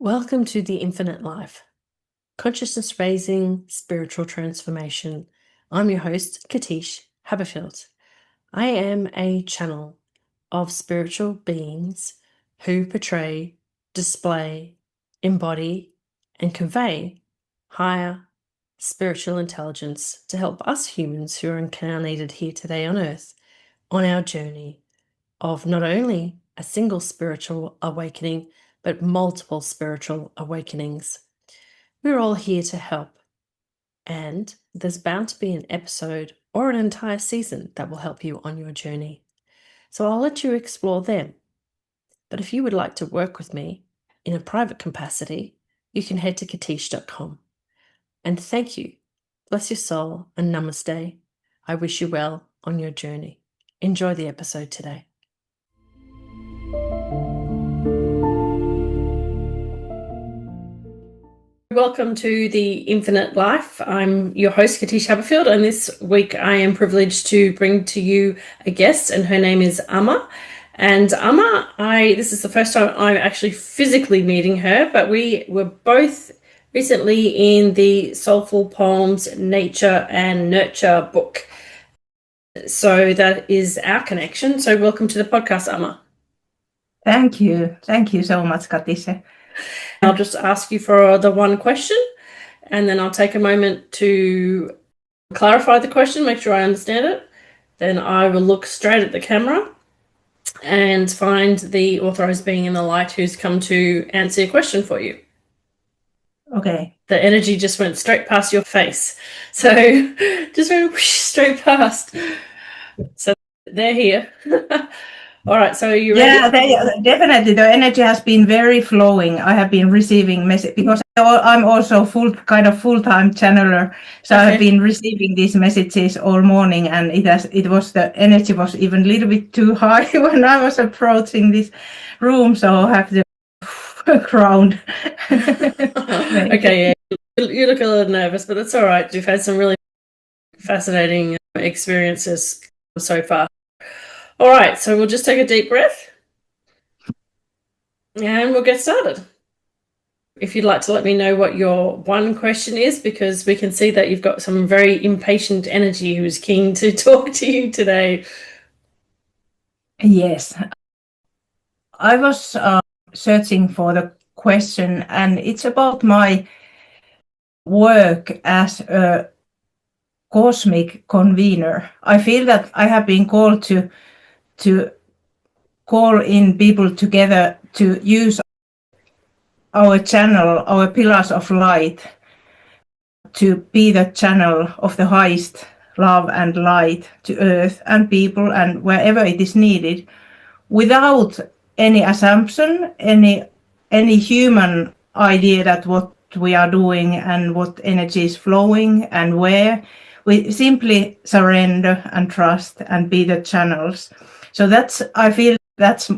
Welcome to the Infinite Life, consciousness raising, spiritual transformation. I'm your host, Katish Haberfield. I am a channel of spiritual beings who portray, display, embody, and convey higher spiritual intelligence to help us humans who are incarnated here today on Earth on our journey of not only a single spiritual awakening, but multiple spiritual awakenings. We're all here to help, and there's bound to be an episode or an entire season that will help you on your journey. So I'll let you explore them. But if you would like to work with me in a private capacity, you can head to katish.com. And thank you. Bless your soul and namaste. I wish you well on your journey. Enjoy the episode today. Welcome to the Infinite Life. I'm your host, Katish Haberfield, and this week I am privileged to bring to you a guest, and her name is Amma. And Amma, this is the first time I'm actually physically meeting her, but we were both recently in the Soulful Poems Nature and Nurture book. So that is our connection. So welcome to the podcast, Amma. Thank you. Thank you so much, Katish. I'll just ask you for the one question, and then I'll take a moment to clarify the question, make sure I understand it. Then I will look straight at the camera and find the authorized being in the light who's come to answer your question for you. Okay. The energy just went straight past your face. So just went straight past. So they're here. All right, so are you ready? Yeah, definitely. The energy has been very flowing. I have been receiving messages because I'm also full-time channeler. So Okay. I've been receiving these messages all morning, and the energy was even a little bit too high when I was approaching this room. So I have to ground. Okay, yeah. You look a little nervous, but that's all right. You've had some really fascinating experiences so far. All right, so we'll just take a deep breath and we'll get started. If you'd like to let me know what your one question is, because we can see that you've got some very impatient energy who's keen to talk to you today. Yes. I was searching for the question, and it's about my work as a cosmic convener. I feel that I have been called to call in people together to use our channel, our pillars of light, to be the channel of the highest love and light to earth and people and wherever it is needed, without any assumption, any human idea that what we are doing and what energy is flowing and where. We simply surrender and trust and be the channels. So I feel that's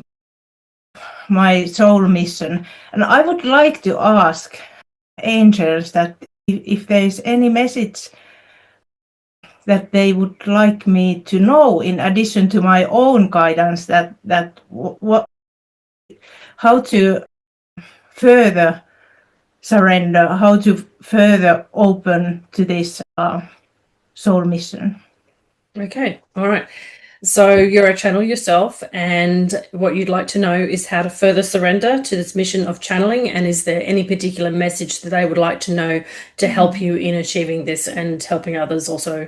my soul mission. And I would like to ask angels that if there is any message that they would like me to know in addition to my own guidance, how to further surrender, how to further open to this soul mission. Okay, all right. So you're a channel yourself, and what you'd like to know is how to further surrender to this mission of channeling, and is there any particular message that they would like to know to help you in achieving this and helping others also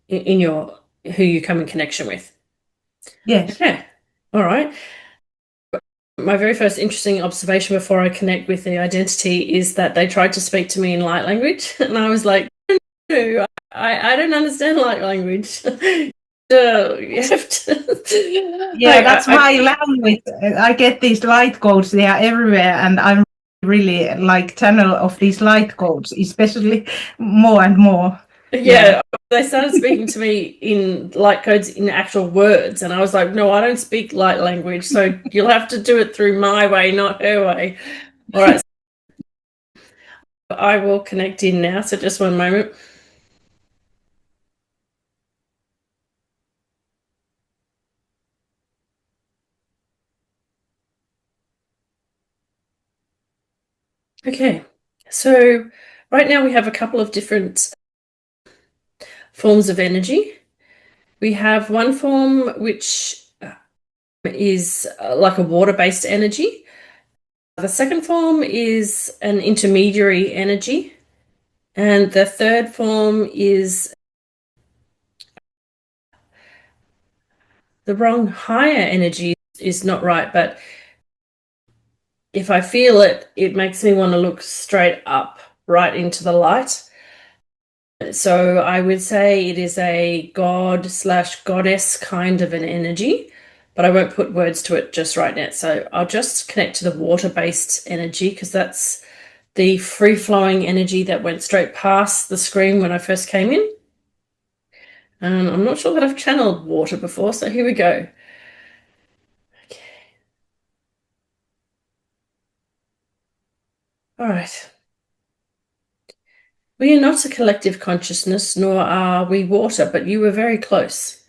in your who you come in connection with? Yes. Okay, all right. My very first interesting observation before I connect with the identity is that they tried to speak to me in light language, and I was like, no, I don't understand light language. You have to. Yeah, that's my language. I get these light codes, they are everywhere, and I'm really like channel of these light codes, especially more and more. Yeah, they started speaking to me in light codes in actual words, and I was like, no, I don't speak light language, so you'll have to do it through my way, not her way. All right. I will connect in now, so just one moment. Okay, so right now we have a couple of different forms of energy. We have one form which is like a water-based energy. The second form is an intermediary energy. And the third form is the wrong higher energy is not right, but if I feel it, it makes me want to look straight up, right into the light. So I would say it is a god/goddess kind of an energy, but I won't put words to it just right now. So I'll just connect to the water-based energy because that's the free-flowing energy that went straight past the screen when I first came in. I'm not sure that I've channeled water before, so here we go. Okay. All right. We are not a collective consciousness, nor are we water, but you were very close.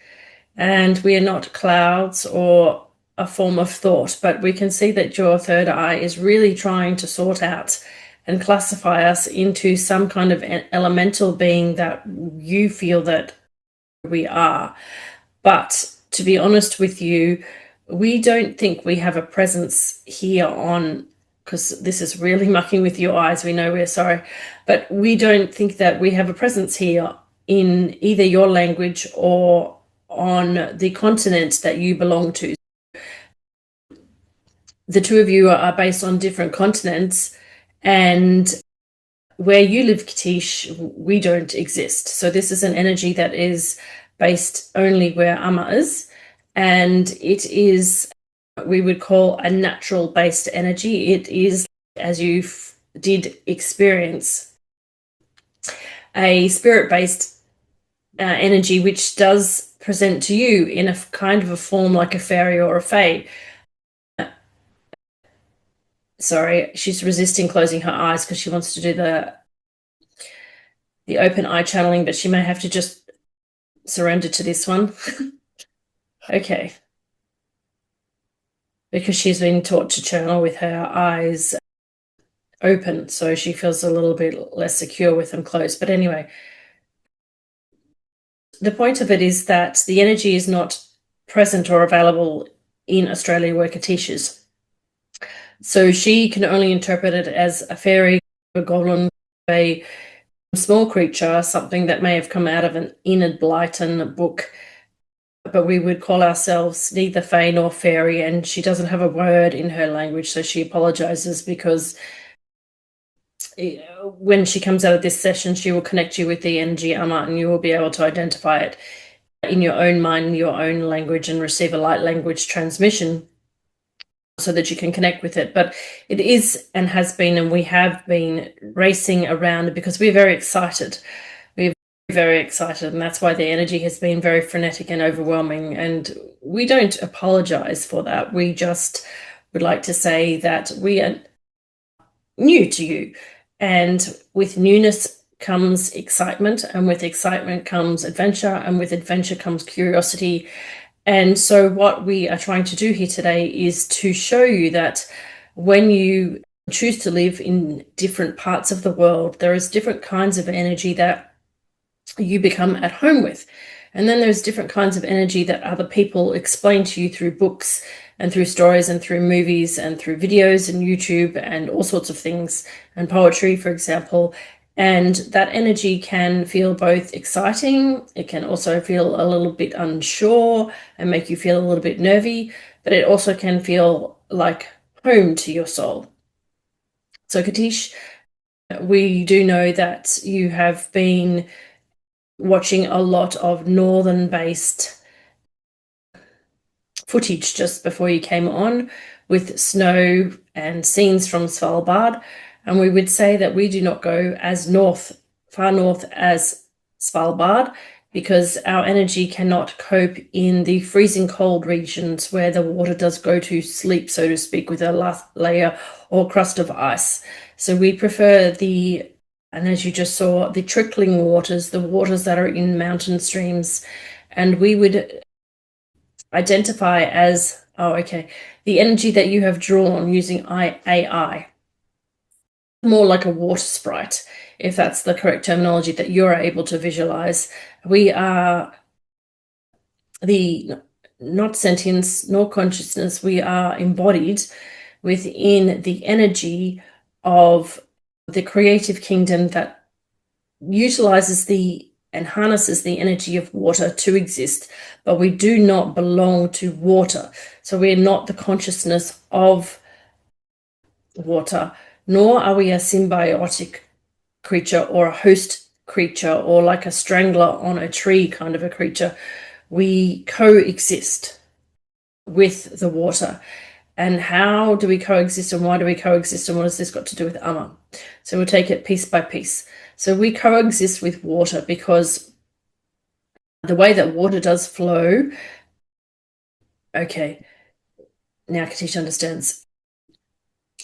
And we are not clouds or a form of thought, but we can see that your third eye is really trying to sort out and classify us into some kind of elemental being that you feel that we are. But to be honest with you, we don't think we have a presence here on, because this is really mucking with your eyes. We know we're sorry, but we don't think that we have a presence here in either your language or on the continent that you belong to. The two of you are based on different continents, and where you live, Katish, we don't exist. So this is an energy that is based only where Amma is, and it is, we would call a natural based energy. It is, as you did experience, a spirit based energy, which does present to you in a kind of a form like a fairy or a fae. Sorry, she's resisting closing her eyes because she wants to do the open eye channeling, but she may have to just surrender to this one. Okay. Because she's been taught to channel with her eyes open, so she feels a little bit less secure with them closed. But anyway, the point of it is that the energy is not present or available in Australia where Katish is. So she can only interpret it as a fairy, a goblin, a small creature, something that may have come out of an Enid Blyton book, but we would call ourselves neither fae nor fairy, and she doesn't have a word in her language, so she apologizes because when she comes out of this session, she will connect you with the energy Amma, and you will be able to identify it in your own mind, your own language, and receive a light language transmission so that you can connect with it. But it is and has been, and we have been racing around because we're very excited. We're very excited, and that's why the energy has been very frenetic and overwhelming. And we don't apologize for that. We just would like to say that we are new to you. And with newness comes excitement, and with excitement comes adventure, and with adventure comes curiosity. And so what we are trying to do here today is to show you that when you choose to live in different parts of the world, there is different kinds of energy that you become at home with. And then there's different kinds of energy that other people explain to you through books and through stories and through movies and through videos and YouTube and all sorts of things, and poetry, for example. And that energy can feel both exciting, it can also feel a little bit unsure and make you feel a little bit nervy, but it also can feel like home to your soul. So Katish, we do know that you have been watching a lot of northern-based footage just before you came on with snow and scenes from Svalbard. And we would say that we do not go as far north as Svalbard, because our energy cannot cope in the freezing cold regions where the water does go to sleep, so to speak, with a last layer or crust of ice. So we prefer and as you just saw, the trickling waters, the waters that are in mountain streams. And we would identify as, the energy that you have drawn using AI. more like a water sprite, if that's the correct terminology that you're able to visualize. We are not sentience nor consciousness. We are embodied within the energy of the creative kingdom that utilizes and harnesses the energy of water to exist, but we do not belong to water. So we are not the consciousness of water, nor are we a symbiotic creature or a host creature or like a strangler on a tree kind of a creature. We coexist with the water. And how do we coexist, and why do we coexist, and what has this got to do with Amma? So we'll take it piece by piece. So we coexist with water because the way that water does flow, okay, now Katish understands.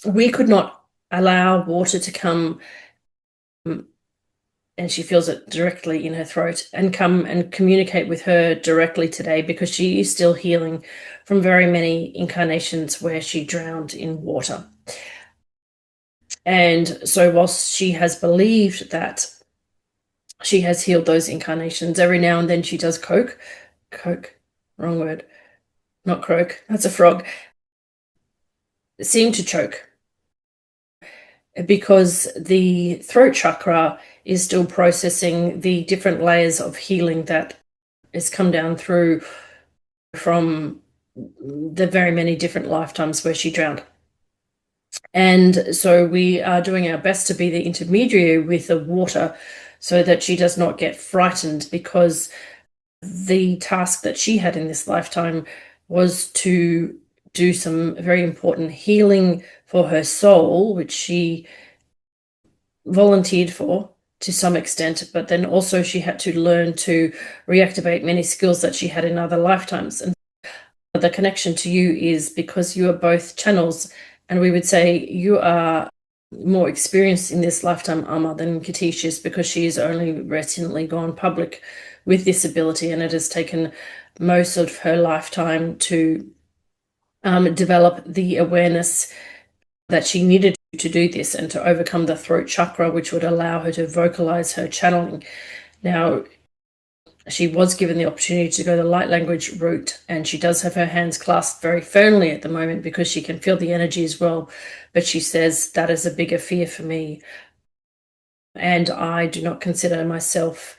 We could not allow water to come, and she feels it directly in her throat, and come and communicate with her directly today because she is still healing from very many incarnations where she drowned in water. And so whilst she has believed that she has healed those incarnations, every now and then she does coke, wrong word, not croak, that's a frog, seem to choke because the throat chakra is still processing the different layers of healing that has come down through from the very many different lifetimes where she drowned. And so we are doing our best to be the intermediary with the water so that she does not get frightened, because the task that she had in this lifetime was to do some very important healing for her soul, which she volunteered for to some extent, but then also she had to learn to reactivate many skills that she had in other lifetimes. And the connection to you is because you are both channels, and we would say you are more experienced in this lifetime, Amma, than Katish is, because she has only recently gone public with this ability, and it has taken most of her lifetime to develop the awareness that she needed to do this and to overcome the throat chakra, which would allow her to vocalize her channeling. Now, she was given the opportunity to go the light language route, and she does have her hands clasped very firmly at the moment because she can feel the energy as well. But she says that is a bigger fear for me, and I do not consider myself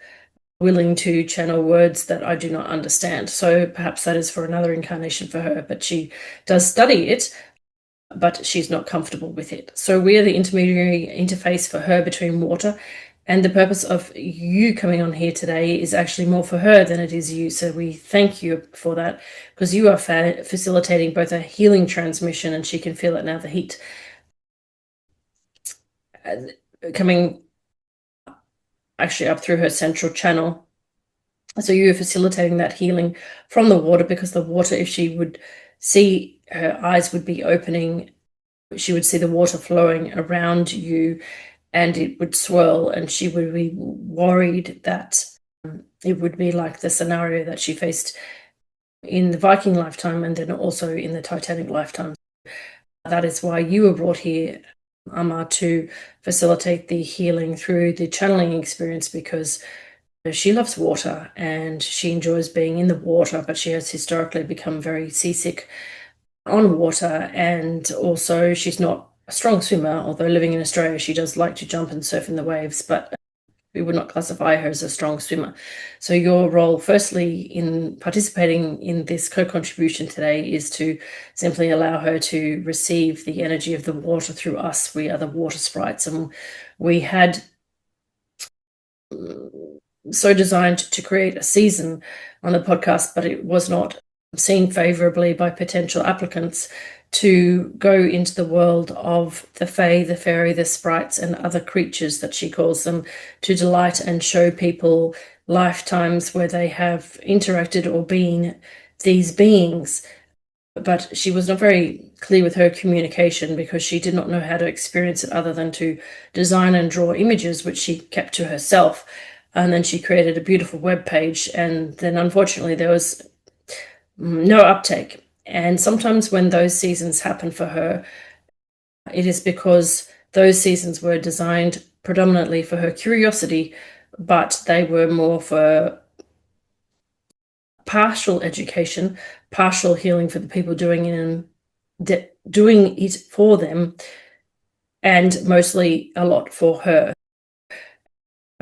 willing to channel words that I do not understand. So perhaps that is for another incarnation for her, but she does study it, but she's not comfortable with it. So we are the intermediary interface for her between water. And the purpose of you coming on here today is actually more for her than it is you. So we thank you for that, because you are facilitating both a healing transmission, and she can feel it now, the heat coming actually up through her central channel. So you are facilitating that healing from the water, because the water, if she would see, her eyes would be opening, she would see the water flowing around you, and it would swirl, and she would be worried that it would be like the scenario that she faced in the Viking lifetime and then also in the Titanic lifetime. That is why you were brought here, Amma, to facilitate the healing through the channeling experience, because she loves water and she enjoys being in the water, but she has historically become very seasick on water, and also she's not a strong swimmer, although living in Australia she does like to jump and surf in the waves, but we would not classify her as a strong swimmer. So your role, firstly, in participating in this co-contribution today is to simply allow her to receive the energy of the water through us. We are the water sprites, and we had so designed to create a season on the podcast, but it was not seen favorably by potential applicants to go into the world of the fae, the fairy, the sprites, and other creatures that she calls them, to delight and show people lifetimes where they have interacted or been these beings. But she was not very clear with her communication, because she did not know how to experience it other than to design and draw images, which she kept to herself. And then she created a beautiful web page, and then unfortunately there was no uptake. And sometimes when those seasons happen for her, it is because those seasons were designed predominantly for her curiosity, but they were more for partial education, partial healing for the people doing it for them, and mostly a lot for her.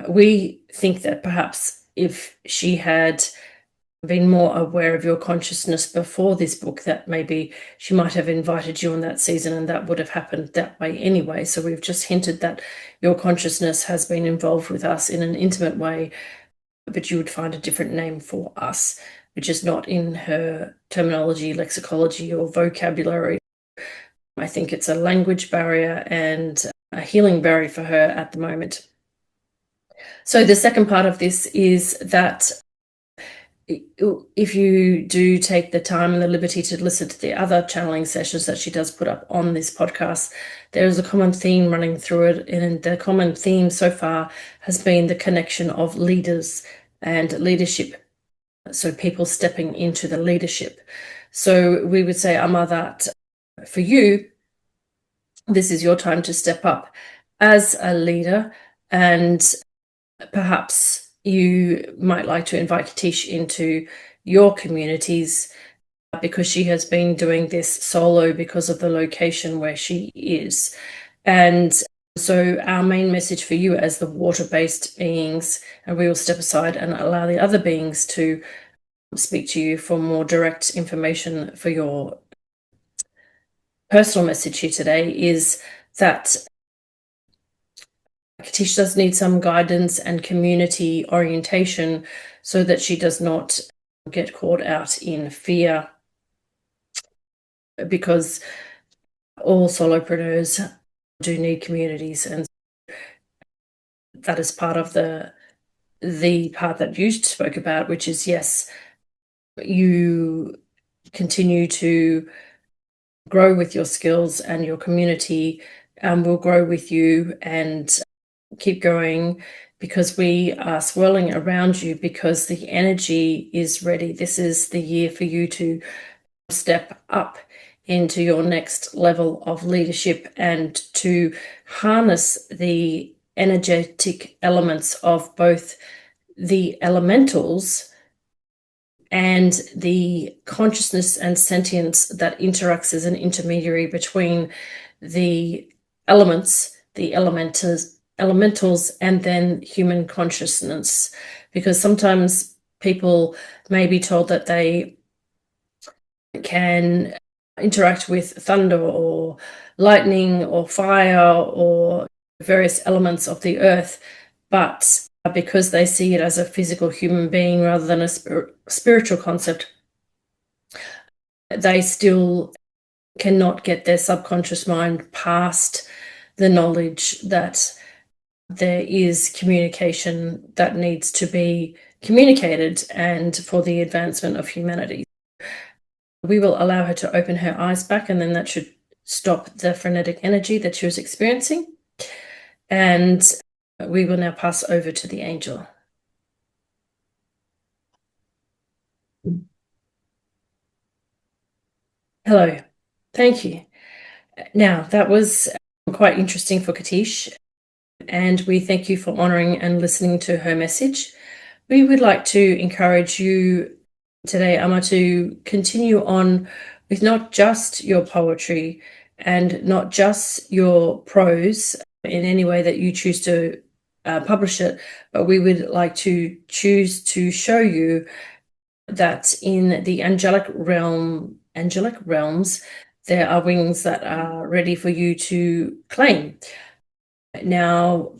We think that perhaps if she had been more aware of your consciousness before this book, that maybe she might have invited you on that season, and that would have happened that way anyway. So we've just hinted that your consciousness has been involved with us in an intimate way, but you would find a different name for us, which is not in her terminology, lexicology, or vocabulary. I think it's a language barrier and a healing barrier for her at the moment. So the second part of this is that if you do take the time and the liberty to listen to the other channeling sessions that she does put up on this podcast, there is a common theme running through it. And the common theme so far has been the connection of leaders and leadership. So people stepping into the leadership. So we would say, Amma, that for you, this is your time to step up as a leader, and perhaps you might like to invite Katish into your communities, because she has been doing this solo because of the location where she is. And so our main message for you as the water-based beings, and we will step aside and allow the other beings to speak to you for more direct information for your personal message here today, is that Katish does need some guidance and community orientation so that she does not get caught out in fear, because all solopreneurs do need communities, and that is part of the part that you spoke about, which is, yes, you continue to grow with your skills, and your community will grow with you and keep going, because we are swirling around you, because the energy is ready. This is the year for you to step up into your next level of leadership and to harness the energetic elements of both the elementals and the consciousness and sentience that interacts as an intermediary between the elements, the elementals, and then human consciousness. Because sometimes people may be told that they can interact with thunder or lightning or fire or various elements of the earth, but because they see it as a physical human being rather than a spiritual concept, they still cannot get their subconscious mind past the knowledge that there is communication that needs to be communicated, and for the advancement of humanity. We will allow her to open her eyes back, and then that should stop the frenetic energy that she was experiencing. And we will now pass over to the angel. Hello. Thank you. Now, that was quite interesting for Katish, and we thank you for honoring and listening to her message. We would like to encourage you today, Amma, to continue on with not just your poetry and not just your prose in any way that you choose to publish it, but we would like to choose to show you that in the angelic realms, there are wings that are ready for you to claim. Now,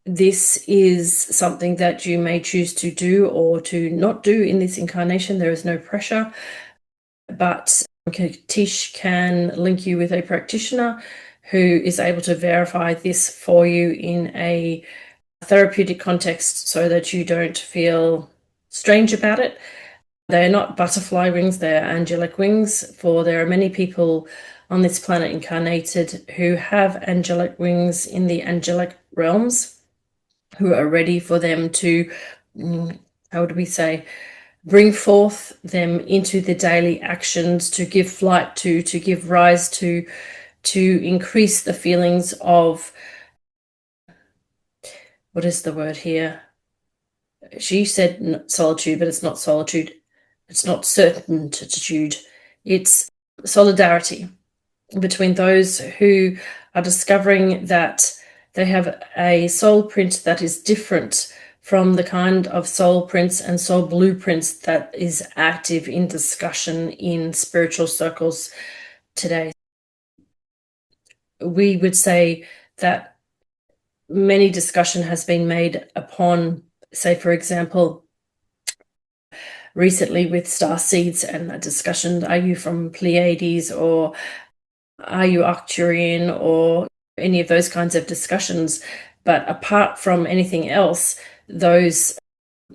this is something that you may choose to do or to not do in this incarnation. There is no pressure, but Katish can link you with a practitioner who is able to verify this for you in a therapeutic context so that you don't feel strange about it. They're not butterfly wings, they're angelic wings, for there are many people on this planet incarnated who have angelic wings in the angelic realms, who are ready for them to, how would we say, bring forth them into the daily actions, to give flight to give rise to, to increase the feelings of, what is the word here? She said solitude, but it's not solitude. It's not certitude. It's solidarity between those who are discovering that they have a soul print that is different from the kind of soul prints and soul blueprints that is active in discussion in spiritual circles today. We would say that many discussion has been made upon, say, for example, recently with star seeds and a discussion, are you from Pleiades or are you Arcturian, or any of those kinds of discussions. But apart from anything else, those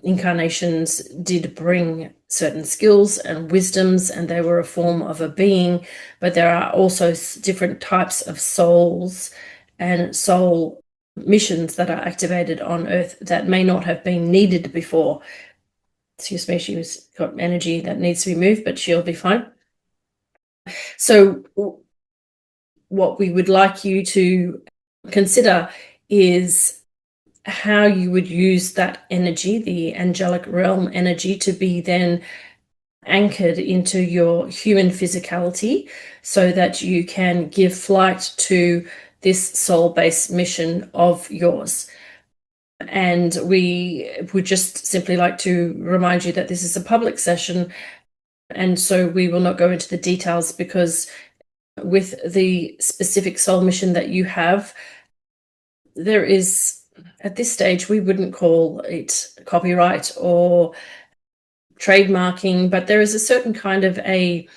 incarnations did bring certain skills and wisdoms, and they were a form of a being. But there are also different types of souls and soul missions that are activated on Earth that may not have been needed before. Excuse me, she's got energy that needs to be moved, but she'll be fine. So what we would like you to consider is how you would use that energy, the angelic realm energy, to be then anchored into your human physicality so that you can give flight to this soul-based mission of yours. And we would just simply like to remind you that this is a public session, and so we will not go into the details, because with the specific soul mission that you have, there is, at this stage, we wouldn't call it copyright or trademarking, but there is a certain kind of a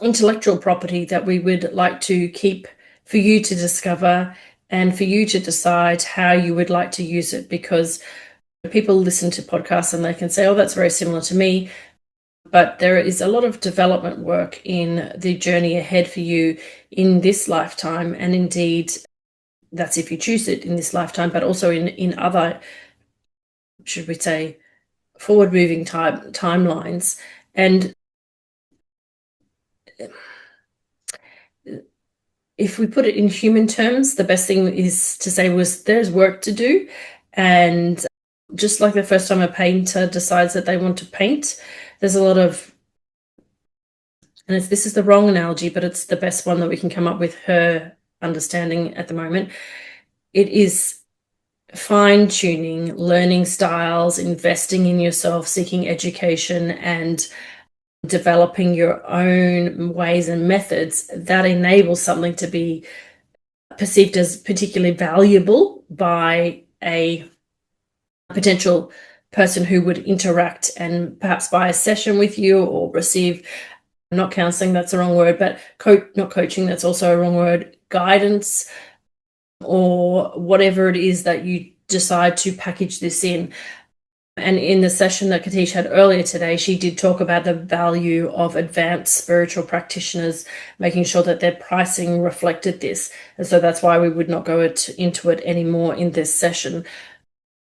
intellectual property that we would like to keep for you to discover and for you to decide how you would like to use it, because people listen to podcasts and they can say, oh, that's very similar to me. But there is a lot of development work in the journey ahead for you in this lifetime, and indeed that's if you choose it in this lifetime, but also in other, should we say, forward-moving timelines. And if we put it in human terms, the best thing is to say was there's work to do. And just like the first time a painter decides that they want to paint, there's a lot of, and this is the wrong analogy, but it's the best one that we can come up with her understanding at the moment. It is fine-tuning, learning styles, investing in yourself, seeking education, and developing your own ways and methods that enable something to be perceived as particularly valuable by a potential person who would interact and perhaps buy a session with you or receive, not counseling, that's the wrong word, but not coaching, that's also a wrong word, guidance, or whatever it is that you decide to package this in. And in the session that Katish had earlier today, she did talk about the value of advanced spiritual practitioners, making sure that their pricing reflected this. And so that's why we would not go into it anymore in this session.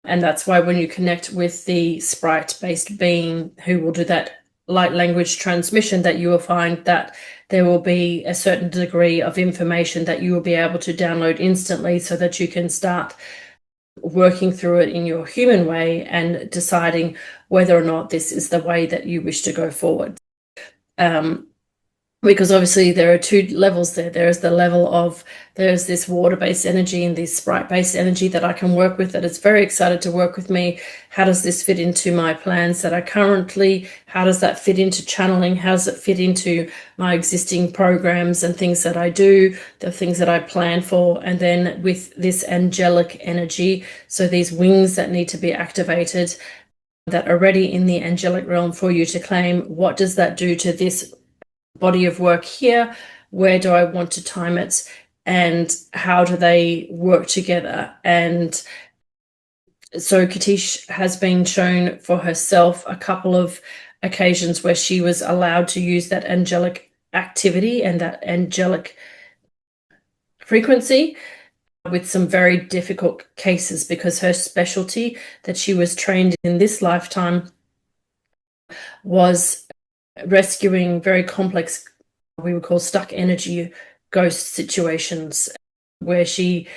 And that's why when you connect with the sprite-based being who will do that light language transmission, that you will find that there will be a certain degree of information that you will be able to download instantly so that you can start working through it in your human way and deciding whether or not this is the way that you wish to go forward. Because obviously there are two levels there. There's the level of, there's this water-based energy and this sprite-based energy that I can work with, that is very excited to work with me. How does this fit into my plans that are currently, how does that fit into channeling? How does it fit into my existing programs and things that I do, the things that I plan for? And then with this angelic energy, so these wings that need to be activated that are ready in the angelic realm for you to claim, what does that do to this body of work here? Where do I want to time it, and how do they work together? And so Katish has been shown for herself a couple of occasions where she was allowed to use that angelic activity and that angelic frequency with some very difficult cases, because her specialty that she was trained in this lifetime was rescuing very complex, we would call stuck energy ghost situations where she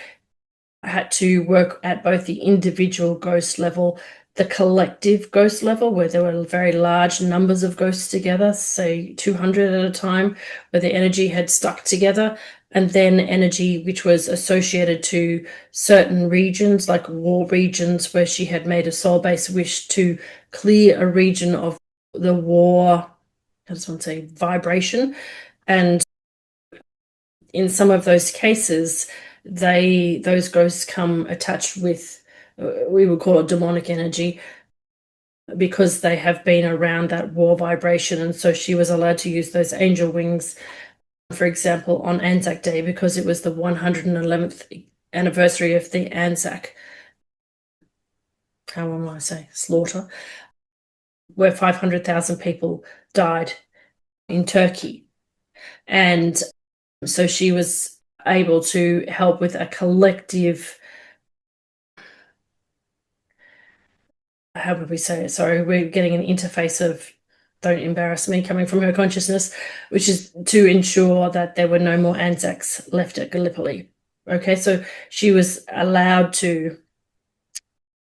had to work at both the individual ghost level, the collective ghost level, where there were very large numbers of ghosts together, say 200 at a time, where the energy had stuck together, and then energy which was associated to certain regions, like war regions, where she had made a soul-based wish to clear a region of the war, I just want to say vibration. And in some of those cases, those ghosts come attached with, we would call it demonic energy, because they have been around that war vibration. And so she was allowed to use those angel wings, for example, on Anzac Day, because it was the 111th anniversary of the Anzac, how am I say, slaughter, where 500,000 people died in Turkey. And so she was able to help with a collective, how would we say it? Sorry, we're getting an interface of, don't embarrass me, coming from her consciousness, which is to ensure that there were no more Anzacs left at Gallipoli. Okay, so she was allowed to,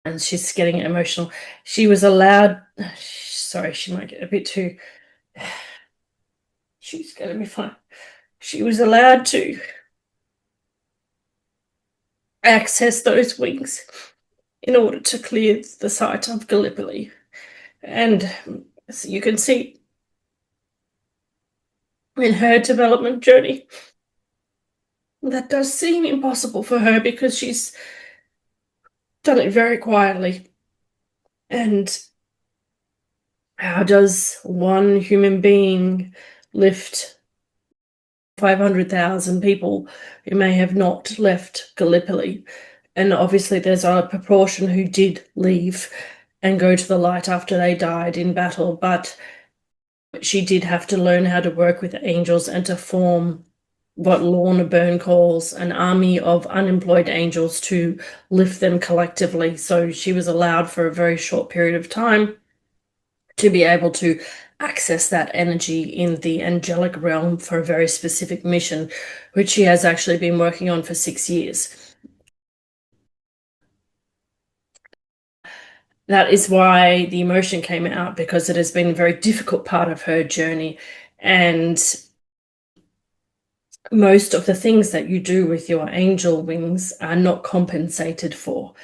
and she's getting emotional, she was allowed, sorry, she might get a bit too, she's going to be fine. She was allowed to access those wings in order to clear the site of Gallipoli. And as you can see in her development journey, that does seem impossible for her because she's done it very quietly. And how does one human being lift 500,000 people who may have not left Gallipoli? And obviously there's a proportion who did leave and go to the light after they died in battle, but she did have to learn how to work with angels and to form what Lorna Byrne calls an army of unemployed angels to lift them collectively. So she was allowed for a very short period of time to be able to access that energy in the angelic realm for a very specific mission, which she has actually been working on for 6 years. That is why the emotion came out, because it has been a very difficult part of her journey. And most of the things that you do with your angel wings are not compensated for.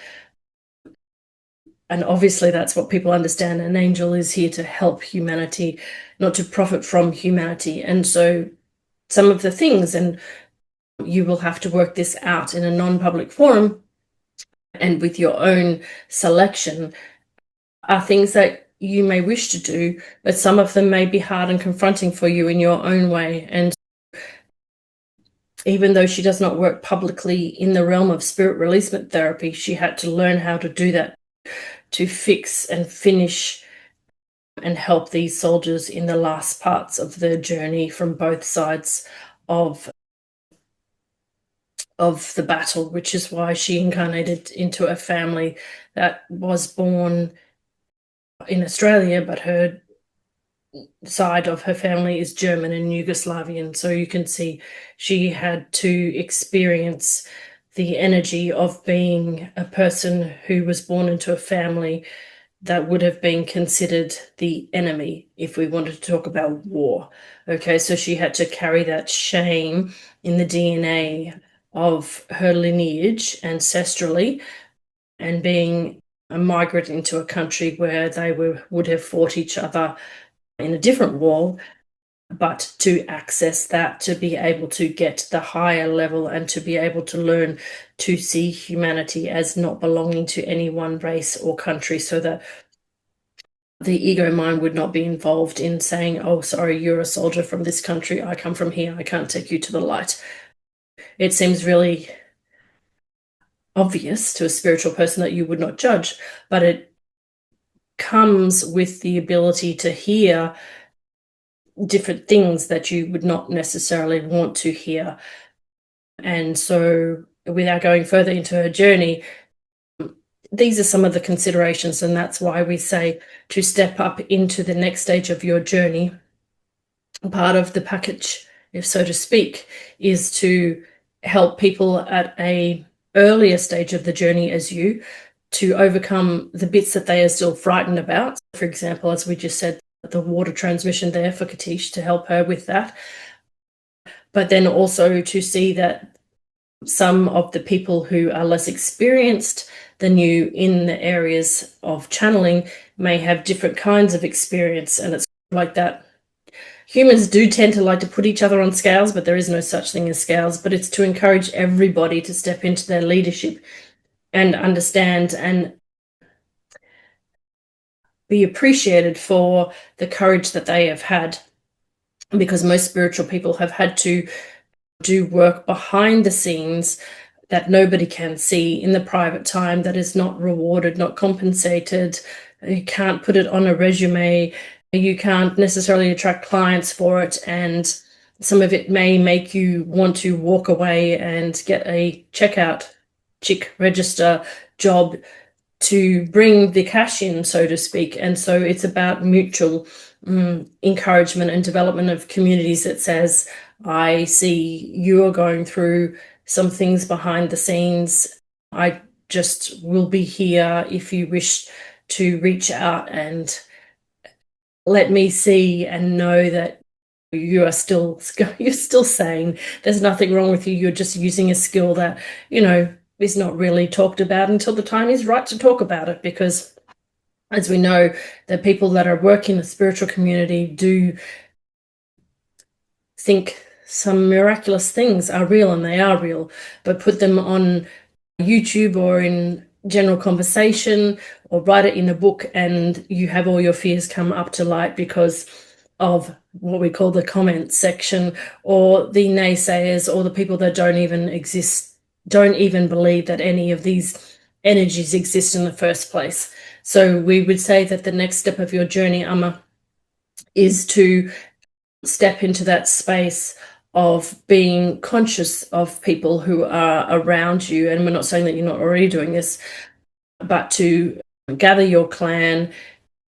And obviously that's what people understand. An angel is here to help humanity, not to profit from humanity. And so some of the things, and you will have to work this out in a non-public forum and with your own selection, are things that you may wish to do, but some of them may be hard and confronting for you in your own way. And even though she does not work publicly in the realm of spirit releasement therapy, she had to learn how to do that, to fix and finish and help these soldiers in the last parts of their journey from both sides of the battle, which is why she incarnated into a family that was born in Australia, but her side of her family is German and Yugoslavian. So you can see she had to experience the energy of being a person who was born into a family that would have been considered the enemy if we wanted to talk about war. Okay, so she had to carry that shame in the DNA of her lineage ancestrally, and being a migrant into a country where they would have fought each other in a different war, but to access that, to be able to get the higher level and to be able to learn to see humanity as not belonging to any one race or country, so that the ego mind would not be involved in saying, oh, sorry, you're a soldier from this country, I come from here, I can't take you to the light. It seems really obvious to a spiritual person that you would not judge, but it comes with the ability to hear different things that you would not necessarily want to hear. And so without going further into her journey, these are some of the considerations, and that's why we say to step up into the next stage of your journey. Part of the package if so to speak, is to help people at a earlier stage of the journey as you to overcome the bits that they are still frightened about. For example, as we just said, the water transmission there for Katish to help her with that. But then also to see that some of the people who are less experienced than you in the areas of channeling may have different kinds of experience. And it's like that. Humans do tend to like to put each other on scales, but there is no such thing as scales. But it's to encourage everybody to step into their leadership and understand and be appreciated for the courage that they have had. Because most spiritual people have had to do work behind the scenes that nobody can see in the private time, that is not rewarded, not compensated. You can't put it on a resume. You can't necessarily attract clients for it. And some of it may make you want to walk away and get a checkout, chick register job to bring the cash in, so to speak. And so it's about mutual encouragement and development of communities that says, I see you are going through some things behind the scenes. I just will be here if you wish to reach out and let me see and know that you're still sane. There's nothing wrong with you. You're just using a skill that, is not really talked about until the time is right to talk about it, because as we know, the people that are working in the spiritual community do think some miraculous things are real, and they are real, but put them on YouTube or in general conversation or write it in a book and you have all your fears come up to light because of what we call the comment section, or the naysayers, or the people that don't even believe that any of these energies exist in the first place. So we would say that the next step of your journey, Amma, is to step into that space of being conscious of people who are around you. And we're not saying that you're not already doing this, but to gather your clan,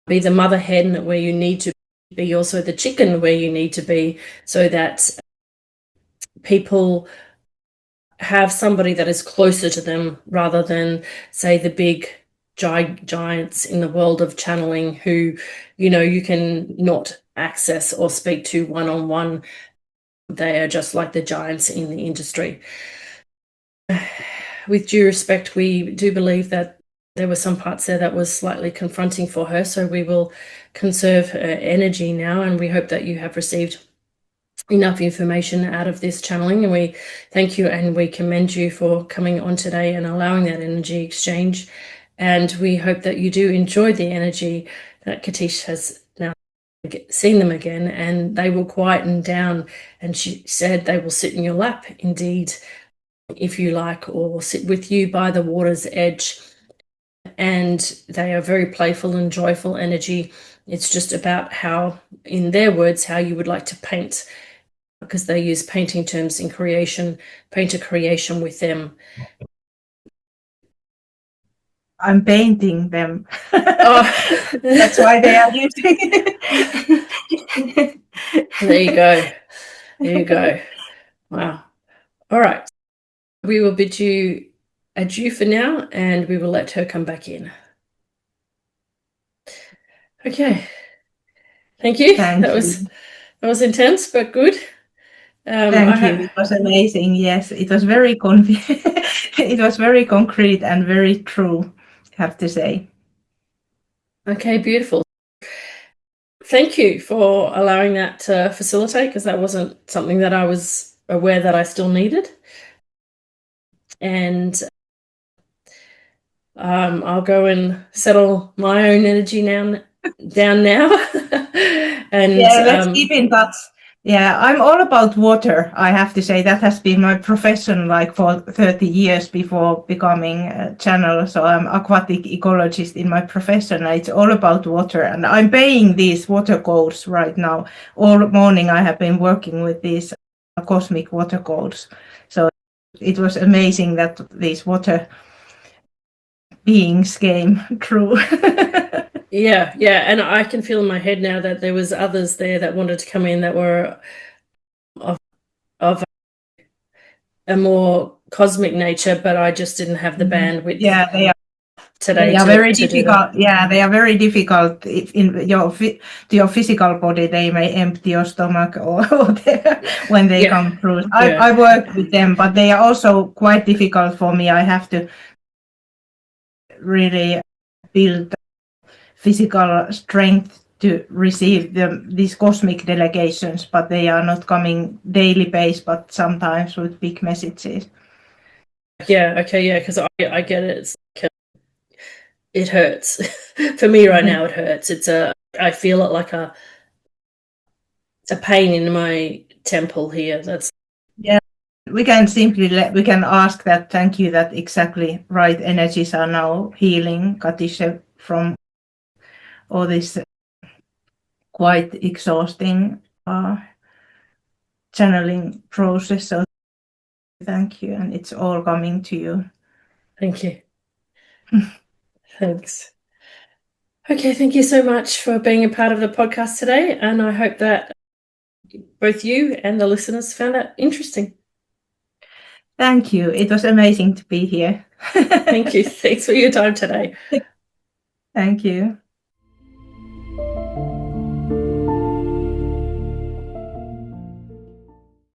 be the mother hen where you need to be, also the chicken where you need to be, so that people have somebody that is closer to them rather than, say, the big giants in the world of channeling who, you can not access or speak to one-on-one. They are just like the giants in the industry. With due respect, we do believe that there were some parts there that was slightly confronting for her, so we will conserve her energy now, and we hope that you have received enough information out of this channeling, and we thank you and we commend you for coming on today and allowing that energy exchange. And we hope that you do enjoy the energy that Katish has now seen them again, and they will quieten down, and she said they will sit in your lap indeed, if you like, or sit with you by the water's edge. And they are very playful and joyful energy. It's just about how, in their words, how you would like to paint, because they use painting terms in creation, paint a creation with them. I'm painting them. Oh. That's why they are using it. There you go. There you go. Wow. All right. We will bid you adieu for now, and we will let her come back in. Okay. Thank you. Thank That you. was intense, but good. Thank you. It was amazing. Yes, it was very it was very concrete and very true, I have to say. Okay, beautiful. Thank you for allowing that to facilitate, because that wasn't something that I was aware that I still needed. And I'll go and settle my own energy down now. And yeah, let's keep in touch. Yeah, I'm all about water, I have to say. That has been my profession like for 30 years before becoming a channel. So I'm aquatic ecologist in my profession. It's all about water. And I'm paying these water codes right now. All morning I have been working with these cosmic water codes. So it was amazing that these water beings came true. Yeah, and I can feel in my head now that there was others there that wanted to come in that were of a more cosmic nature, but I just didn't have the bandwidth. Yeah, they are. Today they are very to difficult. Yeah, they are very difficult. If in your physical body, they may empty your stomach or when they come through. I work with them, but they are also quite difficult for me. I have to really build physical strength to receive these cosmic delegations, but they are not coming daily base, but sometimes with big messages. Yeah, okay, yeah, because I get it. It's like it hurts. For me right now, it hurts. I feel it like a pain in my temple here. That's we can simply we can ask that. Thank you. That exactly right energies are now healing Katisha from all this quite exhausting channeling process. So thank you, and it's all coming to you. Thank you. Thanks. Okay, thank you so much for being a part of the podcast today, and I hope that both you and the listeners found it interesting. Thank you. It was amazing to be here. Thank you. Thanks for your time today. Thank you.